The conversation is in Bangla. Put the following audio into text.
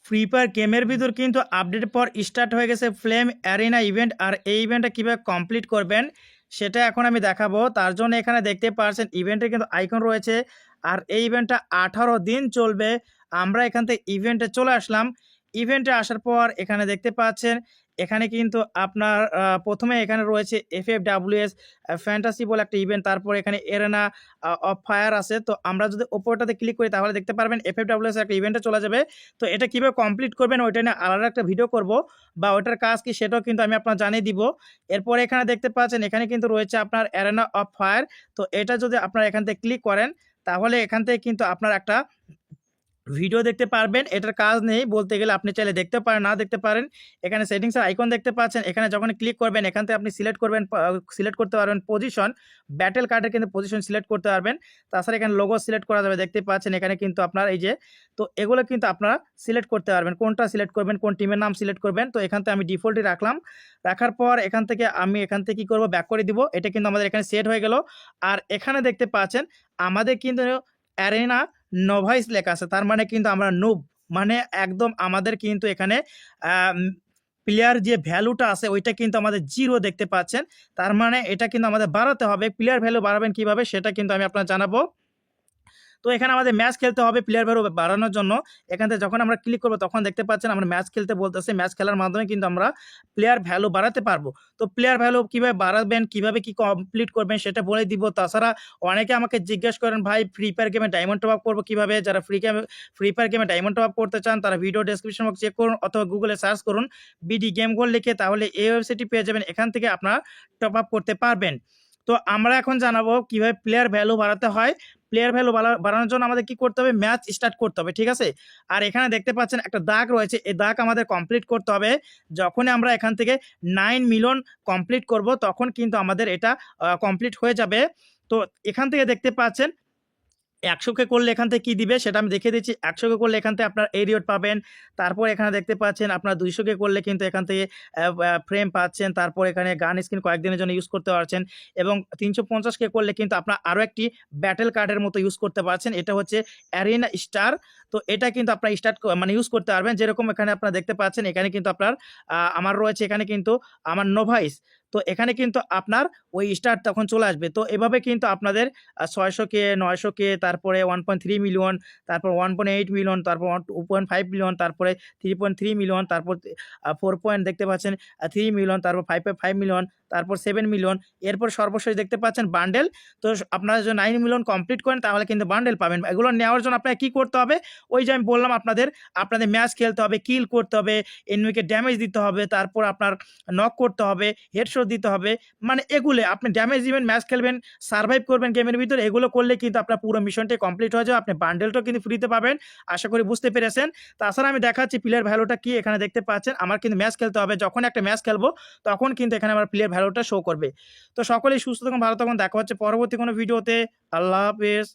ফ্রি ফায়ার গেমের ভিতর কিন্তু আপডেটের পর স্টার্ট হয়ে গেছে ফ্লেম অ্যারিনা ইভেন্ট। আর এই ইভেন্টটা কীভাবে কমপ্লিট করবেন সেটা এখন আমি দেখাবো। তার জন্য এখানে দেখতে পাচ্ছেন ইভেন্টের কিন্তু আইকন রয়েছে। আর এই ইভেন্টটা 18 দিন চলবে। আমরা এখান থেকে ইভেন্টে চলে আসলাম। ইভেন্টে আসার পর এখানে দেখতে পাচ্ছেন এখানে কিন্তু আপনার প্রথমে এখানে রয়েছে FFWS ফ্যান্টাসি বলে একটা ইভেন্ট। তারপর এখানে এরেনা অফ ফায়ার আছে। তো আমরা যদি ওপরটাতে ক্লিক করি তাহলে দেখতে পারবেন FFWS একটা ইভেন্টে চলে যাবে। তো এটা কীভাবে কমপ্লিট করবেন ওইটা নিয়ে আলাদা একটা ভিডিও করব, বা ওটার কাজ কি সেটাও কিন্তু আমি আপনার জানিয়ে দিব। এরপরে এখানে দেখতে পাচ্ছেন এখানে কিন্তু রয়েছে আপনার এরেনা অফ ফায়ার। তো এটা যদি আপনারা এখান থেকে ক্লিক করেন তাহলে এখান থেকে কিন্তু আপনার একটা ভিডিও দেখতে পারবেন। এটার কাজ নেই বলতে গেলে, আপনি চাইলে দেখতে পারেন, না দেখতে পারেন। এখানে সেটিংসের আইকন দেখতে পাচ্ছেন। এখানে যখন ক্লিক করবেন এখান থেকে আপনি সিলেক্ট করবেন, সিলেক্ট করতে পারবেন পজিশন, ব্যাটেল কার্ডের কিন্তু পজিশন সিলেক্ট করতে পারবেন। তাছাড়া এখানে লোগো সিলেক্ট করা যাবে, দেখতে পাচ্ছেন এখানে কিন্তু আপনার এই যে, তো এগুলো কিন্তু আপনারা সিলেক্ট করতে পারবেন, কোনটা সিলেক্ট করবেন, কোন টিমের নাম সিলেক্ট করবেন। তো এখান থেকে আমি ডিফল্টই রাখলাম। রাখার পর এখান থেকে আমি কি করব, ব্যাক করে দিব। এটা কিন্তু আমাদের এখানে সেট হয়ে গেল। আর এখানে দেখতে পাচ্ছেন আমাদের কিন্তু অ্যারেনা নোভাইস লেখা আছে, তার মানে কিন্তু আমরা নুব, মানে একদম আমাদের কিন্তু এখানে প্লেয়ার যে ভ্যালুটা আছে ওইটা কিন্তু আমাদের 0 দেখতে পাচ্ছেন। তার মানে এটা কিন্তু আমাদের বাড়াতে হবে। প্লেয়ার ভ্যালু বাড়াবেন কিভাবে সেটা কিন্তু আমি আপনার জানাবো। তো এখানে আমাদের ম্যাচ খেলতে হবে প্লেয়ার ভ্যালু বাড়ানোর জন্য। এখান থেকে যখন আমরা ক্লিক করবো তখন দেখতে পাচ্ছেন আমরা ম্যাচ খেলতে বলতেছে। ম্যাচ খেলার মাধ্যমে কিন্তু আমরা প্লেয়ার ভ্যালু বাড়াতে পারবো। তো প্লেয়ার ভ্যালু কীভাবে বাড়াবেন, কীভাবে কি কমপ্লিট করবেন সেটা বলে দিব। তাছাড়া অনেকে আমাকে জিজ্ঞেস করেন ভাই ফ্রি ফায়ার গেমে ডায়মন্ড টপ আপ করবো কীভাবে। যারা ফ্রি ফায়ার গেমে ডায়মন্ড টপ আপ করতে চান তারা ভিডিও ডেসক্রিপশন বক্স চেক করুন অথবা গুগলে সার্চ করুন বিডি গেম গোল লিখে, তাহলে এই ওয়েবসাইটটি পেয়ে যাবেন। এখান থেকে আপনারা টপ আপ করতে পারবেন। তো আমরা এখন জানাবো কিভাবে প্লেয়ার ভ্যালু বাড়াতে হয়। প্লেয়ার ভ্যালু বাড়ানোর জন্য আমাদের কি করতে হবে, ম্যাচ স্টার্ট করতে হবে, ঠিক আছে। আর এখানে দেখতে পাচ্ছেন একটা দাগ রয়েছে, এই দাগ আমাদের কমপ্লিট করতে হবে। যখনই আমরা এখান থেকে 9 মিলিয়ন কমপ্লিট করব তখন কিন্তু আমাদের এটা কমপ্লিট হয়ে যাবে। তো এখান থেকে দেখতে পাচ্ছেন 100কে করলে এখান থেকে কী দিবে সেটা আমি দেখিয়ে দিচ্ছি। 100কে করলে এখান থেকে আপনার এই রিওয়ার্ড পাবেন। তারপর এখানে দেখতে পাচ্ছেন আপনার 200কে করলে কিন্তু এখান থেকে ফ্রেম পাচ্ছেন। তারপর এখানে গান স্কিন কয়েকদিনের জন্য ইউজ করতে পারছেন। এবং 350কে করলে কিন্তু আপনার আরও একটি ব্যাটেল কার্ডের মতো ইউজ করতে পারছেন। এটা হচ্ছে অ্যারিনা স্টার। তো এটা কিন্তু আপনার মানে ইউজ করতে পারবেন। যেরকম এখানে আপনারা দেখতে পাচ্ছেন এখানে কিন্তু আপনার আমার রয়েছে, এখানে কিন্তু আমার নোভাইস। তো এখানে কিন্তু আপনার ওই স্টার তখন চলে আসবে। তো এভাবে কিন্তু আপনাদের 600কে 900কে, তারপরে 1.3 মিলিয়ন, তারপর 1.8 মিলিয়ন, তারপর 2.5 মিলিয়ন, তারপরে 3.3 মিলিয়ন, তারপর 4 পয়েন্ট দেখতে পাচ্ছেন 3 মিলিয়ন, তারপর 5.5 মিলিয়ন, তারপর 7 মিলিয়ন। এরপর সর্বশেষ দেখতে পাচ্ছেন বান্ডেল। তো আপনারা যদি 9 মিলিয়ন কমপ্লিট করেন তাহলে কিন্তু বান্ডেল পাবেন। এগুলো নেওয়ার জন্য আপনাকে কী করতে হবে, ওই যে আমি বললাম আপনাদের ম্যাচ খেলতে হবে, কিল করতে হবে, এনিমিকে ড্যামেজ দিতে হবে, তারপর আপনার নক করতে হবে, হেডশট দিতে হবে। মানে এগুলো আপনি ড্যামেজ দিবেন, ম্যাচ খেলবেন, সার্ভাইভ করবেন গেমের ভিতরে। এগুলো করলে কিন্তু আপনার পুরো মিশনটাই কমপ্লিট হয়ে যাবে। আপনি বান্ডেলটাও কিন্তু ফ্রিতে পাবেন। আশা করি বুঝতে পেরেছেন। তাছাড়া আমি দেখাচ্ছি প্লেয়ার ভ্যালুটা কি। এখানে দেখতে পাচ্ছেন আমার কিন্তু ম্যাচ খেলতে হবে। যখন একটা ম্যাচ খেলবো তখন কিন্তু এখানে আমার প্লেয়ার ভ্যালুটা শো করবে। তো সকলেই সুস্থ থাকুন, ভালো থাকুন। দেখা হচ্ছে পরবর্তী কোনো ভিডিওতে। আল্লাহ হাফেজ।